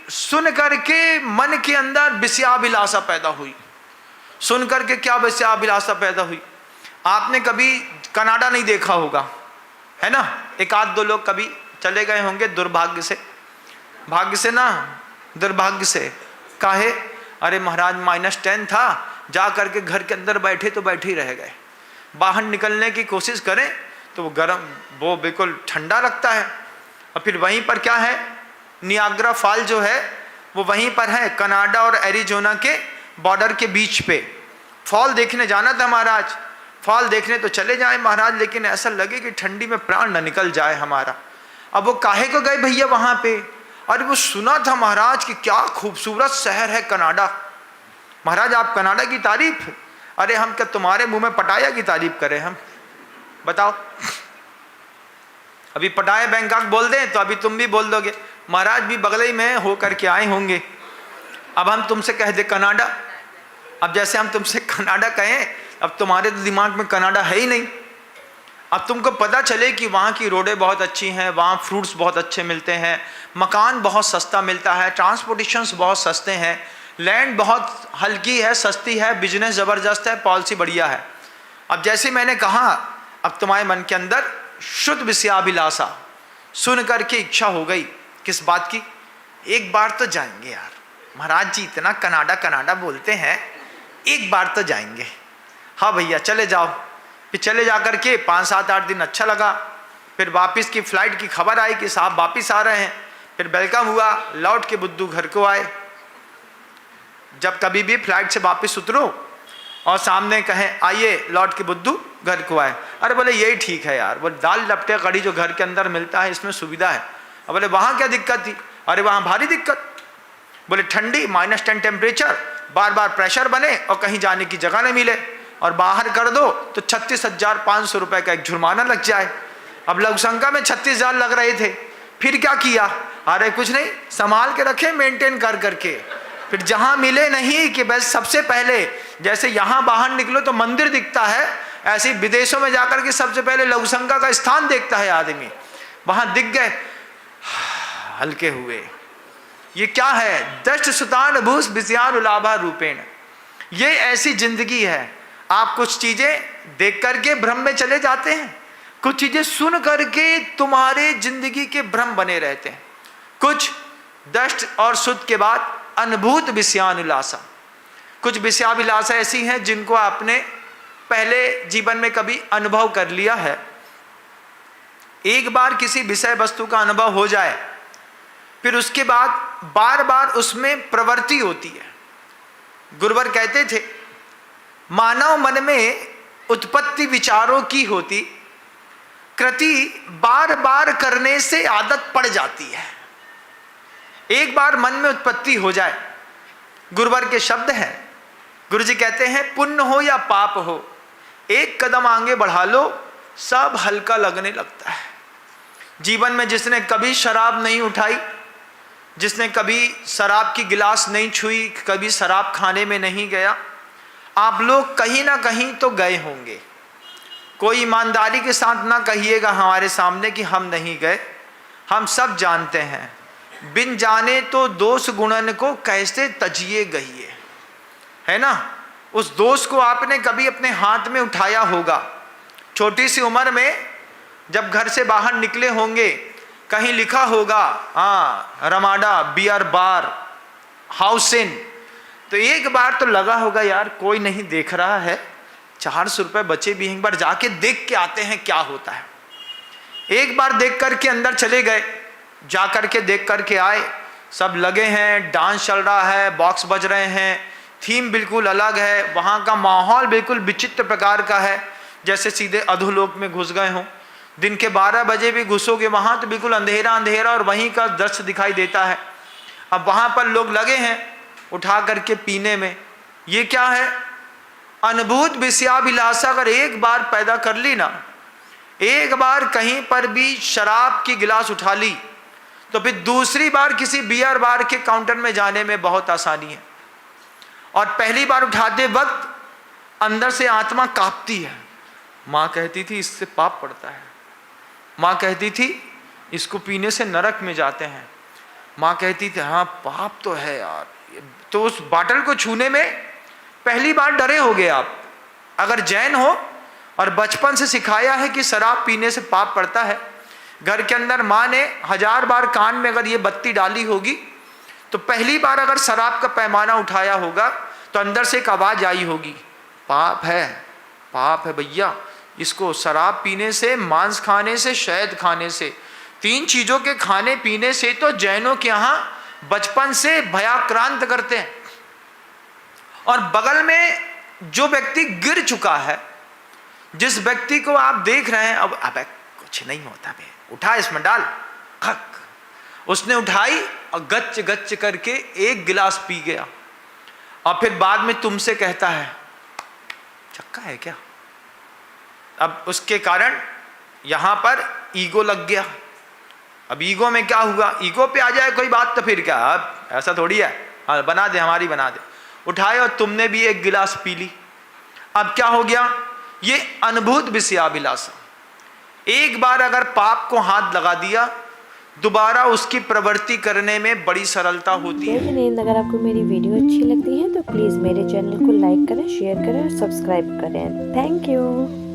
सुन करके मन के अंदर विषयाभिलाषा पैदा हुई। सुन करके क्या विषयाभिलाषा पैदा हुई? आपने कभी कनाडा नहीं देखा होगा, है ना? एक आध दो लोग कभी चले गए होंगे, दुर्भाग्य से, भाग्य से ना दुर्भाग्य से। काहे? अरे महाराज -10 था, जा करके घर के अंदर बैठे तो बैठे ही रह गए। बाहर निकलने की कोशिश करें तो वो गर्म, वो बिल्कुल ठंडा लगता है। और फिर वहीं पर क्या है, नियाग्रा फॉल जो है वो वहीं पर है, कनाडा और एरिजोना के बॉर्डर के बीच पे। फॉल देखने जाना था महाराज, फॉल देखने तो चले जाए महाराज, लेकिन ऐसा लगे कि ठंडी में प्राण न निकल जाए हमारा। अब वो काहे को गए भैया वहां पे? अरे वो सुना था महाराज कि क्या खूबसूरत शहर है कनाडा। महाराज आप कनाडा की तारीफ, अरे हम क्या तुम्हारे मुंह में पटाया की तारीफ करें हम? बताओ, अभी पटाया बैंकॉक बोल दें तो अभी तुम भी बोल दोगे महाराज भी बगल ही में हो करके आए होंगे। अब हम तुमसे कह दे कनाडा, अब जैसे हम तुमसे कनाडा कहें, अब तुम्हारे दिमाग में कनाडा है ही नहीं। अब तुमको पता चले कि वहाँ की रोडें बहुत अच्छी हैं, वहाँ फ्रूट्स बहुत अच्छे मिलते हैं, मकान बहुत सस्ता मिलता है, ट्रांसपोर्टेशंस बहुत सस्ते हैं, लैंड बहुत हल्की है, सस्ती है, बिजनेस ज़बरदस्त है, पॉलिसी बढ़िया है। अब जैसे मैंने कहा, अब तुम्हारे मन के अंदर शुद्ध विषयाभिलाषा सुन करके इच्छा हो गई, किस बात की? एक बार तो जाएंगे यार, महाराज जी इतना कनाडा कनाडा बोलते हैं, एक बार तो जाएंगे। हाँ भैया चले जाओ। फिर चले जा कर के 5-7-8 दिन अच्छा लगा। फिर वापस की फ्लाइट की खबर आई कि साहब वापस आ रहे हैं। फिर वेलकम हुआ, लौट के बुद्धू घर को आए। जब कभी भी फ्लाइट से वापस उतरो और सामने कहें आइए लौट के बुद्धू घर को आए, अरे बोले यही ठीक है यार, वो दाल लपटे कड़ी जो घर के अंदर मिलता है इसमें सुविधा है। अब बोले वहाँ क्या दिक्कत थी? अरे वहाँ भारी दिक्कत। बोले ठंडी, -10 टेम्परेचर, बार बार प्रेशर बने और कहीं जाने की जगह नहीं मिले, और बाहर कर दो तो 36,500 रुपये का एक जुर्माना लग जाए। अब लघुशंका में 36,000 लग रहे थे। फिर क्या किया? अरे कुछ नहीं, संभाल के रखे, मेंटेन कर करके। फिर जहाँ मिले नहीं कि बस सबसे पहले, जैसे यहाँ बाहर निकलो तो मंदिर दिखता है, ऐसे विदेशों में जाकर के सबसे पहले लघुशंका का स्थान देखता है आदमी। वहाँ दिख गए, हल्के हुए। ये क्या है? दष्ट सुतान भूस विषयानुलाभा रूपेण। ये ऐसी जिंदगी है, आप कुछ चीजें देख करके भ्रम में चले जाते हैं, कुछ चीजें सुन करके तुम्हारे जिंदगी के भ्रम बने रहते हैं। कुछ दष्ट और सुध के बाद अनुभूत विषयानुलासा, कुछ विषयाभिलाषा ऐसी हैं जिनको आपने पहले जीवन में कभी अनुभव कर लिया है। एक बार किसी विषय वस्तु का अनुभव हो जाए, फिर उसके बाद बार बार उसमें प्रवृत्ति होती है। गुरुवर कहते थे, मानव मन में उत्पत्ति विचारों की होती, कृति बार बार करने से आदत पड़ जाती है। एक बार मन में उत्पत्ति हो जाए, गुरुवर के शब्द हैं, गुरुजी कहते हैं पुण्य हो या पाप हो, एक कदम आगे बढ़ा लो, सब हल्का लगने लगता है। जीवन में जिसने कभी शराब नहीं उठाई, जिसने कभी शराब की गिलास नहीं छुई, कभी शराब खाने में नहीं गया, आप लोग कहीं ना कहीं तो गए होंगे। कोई ईमानदारी के साथ ना कहिएगा हमारे सामने कि हम नहीं गए। हम सब जानते हैं, बिन जाने तो दोष गुणन को कैसे तजिए गहिए, है ना? उस दोष को आपने कभी अपने हाथ में उठाया होगा। छोटी सी उम्र में जब घर से बाहर निकले होंगे, कहीं लिखा होगा Ramada beer bar house inn, तो एक बार तो लगा होगा यार कोई नहीं देख रहा है, 400 रुपये बचे भी हैं, एक बार जाके देख के आते हैं क्या होता है। एक बार देख करके अंदर चले गए, जा करके देख करके आए, सब लगे हैं, डांस चल रहा है, बॉक्स बज रहे हैं, थीम बिल्कुल अलग है, वहाँ का माहौल बिल्कुल विचित्र प्रकार का है, जैसे सीधे अधोलोक में घुस गए हों। दिन के 12 बजे भी घुसोगे वहाँ तो बिल्कुल अंधेरा अंधेरा और वहीं का दृश्य दिखाई देता है। अब वहाँ पर लोग लगे हैं उठा करके पीने में। ये क्या है? अनुभूत विषयाभिलाषा अगर एक बार पैदा कर ली ना, एक बार कहीं पर भी शराब की गिलास उठा ली, तो फिर दूसरी बार किसी बियर बार के काउंटर में जाने में बहुत आसानी है। और पहली बार उठाते वक्त अंदर से आत्मा कांपती है। माँ कहती थी इससे पाप पड़ता है, माँ कहती थी इसको पीने से नरक में जाते हैं, माँ कहती थी हाँ पाप तो है यार, तो उस बाटल को छूने में पहली बार डरे होगे आप। अगर जैन हो और बचपन से सिखाया है कि शराब पीने से पाप पड़ता है, घर के अंदर माँ ने 1000 बार कान में अगर ये बत्ती डाली होगी, तो पहली बार अगर शराब का पैमाना उठाया होगा तो अंदर से एक आवाज आई होगी, पाप है भैया, इसको शराब पीने से, मांस खाने से, शहद खाने से, 3 चीजों के खाने पीने से तो जैनों के यहां बचपन से भयाक्रांत करते हैं। और बगल में जो व्यक्ति गिर चुका है, जिस व्यक्ति को आप देख रहे हैं, अब अबे कुछ नहीं होता बे, उठा इसमें डाल, खक, उसने उठाई और गच्च गच्च करके 1 गिलास पी गया, और फिर बाद में तुमसे कहता है चक्का है क्या। अब उसके कारण यहां पर ईगो लग गया। अब ईगो में क्या हुआ, ईगो पे आ जाए कोई बात तो फिर क्या, अब ऐसा थोड़ी है, हाँ बना दे, हमारी बना दे, उठाए और तुमने भी 1 गिलास पी ली। अब क्या हो गया, ये अनुभूत विषयाभिलाषा। एक बार अगर पाप को हाथ लगा दिया, दोबारा उसकी प्रवृत्ति करने में बड़ी सरलता होती है। जय हिंद। अगर आपको मेरी वीडियो अच्छी लगती है तो प्लीज़ मेरे चैनल को लाइक करें, शेयर करें और सब्सक्राइब करें। Thank you.